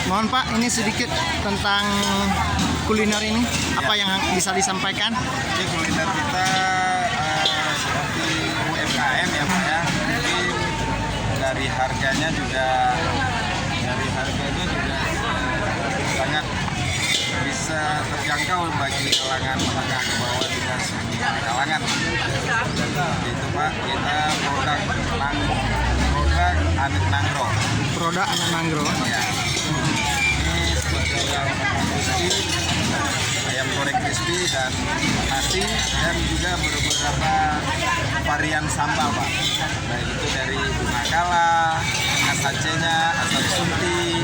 Mohon Pak, ini sedikit tentang kuliner ini. Apa yang bisa disampaikan? Jadi kuliner kita seperti UMKM ya Pak ya. Mungkin dari harganya juga sangat bisa terjangkau bagi kalangan menengah ke bawah juga semua kalangan. Itu Pak, kita produk Anet Nangro. Produk Anet Nangro. Ya. Ini seperti yang crispy, ayam goreng crispy dan nasi dan juga beberapa varian sambal Pak. Baik itu dari bunga kala, asacenya, asam sunti,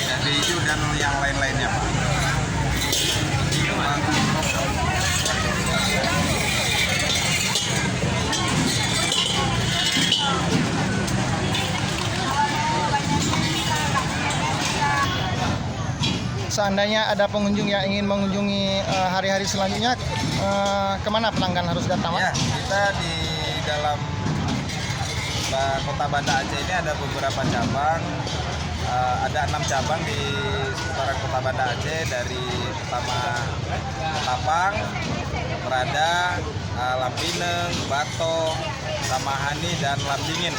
cabai hijau dan yang lain-lainnya Pak. Seandainya ada pengunjung yang ingin mengunjungi hari-hari selanjutnya, kemana pelanggan harus datang? Ya, kita di dalam kota Banda Aceh ini ada beberapa cabang. Ada 6 cabang di seputaran kota Banda Aceh, dari pertama Ketapang, Prada, Lampineng, Bato, Samahani, dan Lambingin.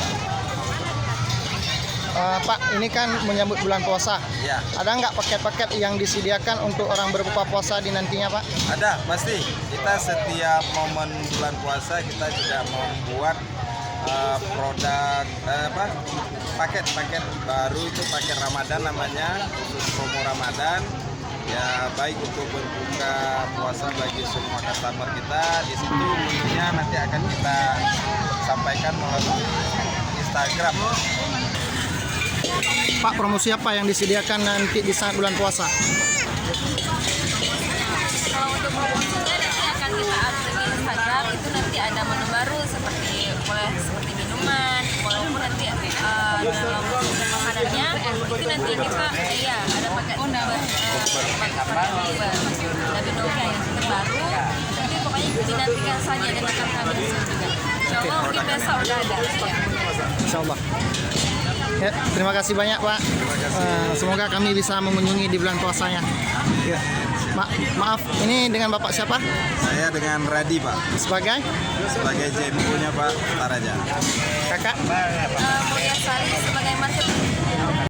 Pak, ini kan menyambut bulan puasa. Ya, Ada nggak paket-paket yang disediakan untuk orang berbuka puasa di nantinya, Pak? ada pasti. Kita setiap momen bulan puasa kita juga membuat produk paket baru, itu paket Ramadan namanya, khusus promo Ramadan. Ya, baik untuk berbuka puasa bagi semua customer kita. Di situ menunya nanti akan kita sampaikan melalui Instagram. Pak, promosi apa yang disediakan nanti di saat bulan puasa? Kalau untuk promosinya nanti akan kita update di Instagram. Itu nanti ada menu baru seperti minuman, walaupun nanti dalam makanannya itu nanti kita ada paket ada Binoka yang terbaru. Nanti pokoknya dinantikan saja dan akan kami share juga. Insya Allah mungkin besok udah ada. Insya Allah. Ya, terima kasih banyak Pak. Semoga kami bisa mengunjungi di bulan puasanya. Ya. Maaf, ini dengan Bapak siapa? Saya dengan Radi Pak, Sebagai sebagai JMU-nya Pak Taraja. kakak? Mulia Sari sebagai marketing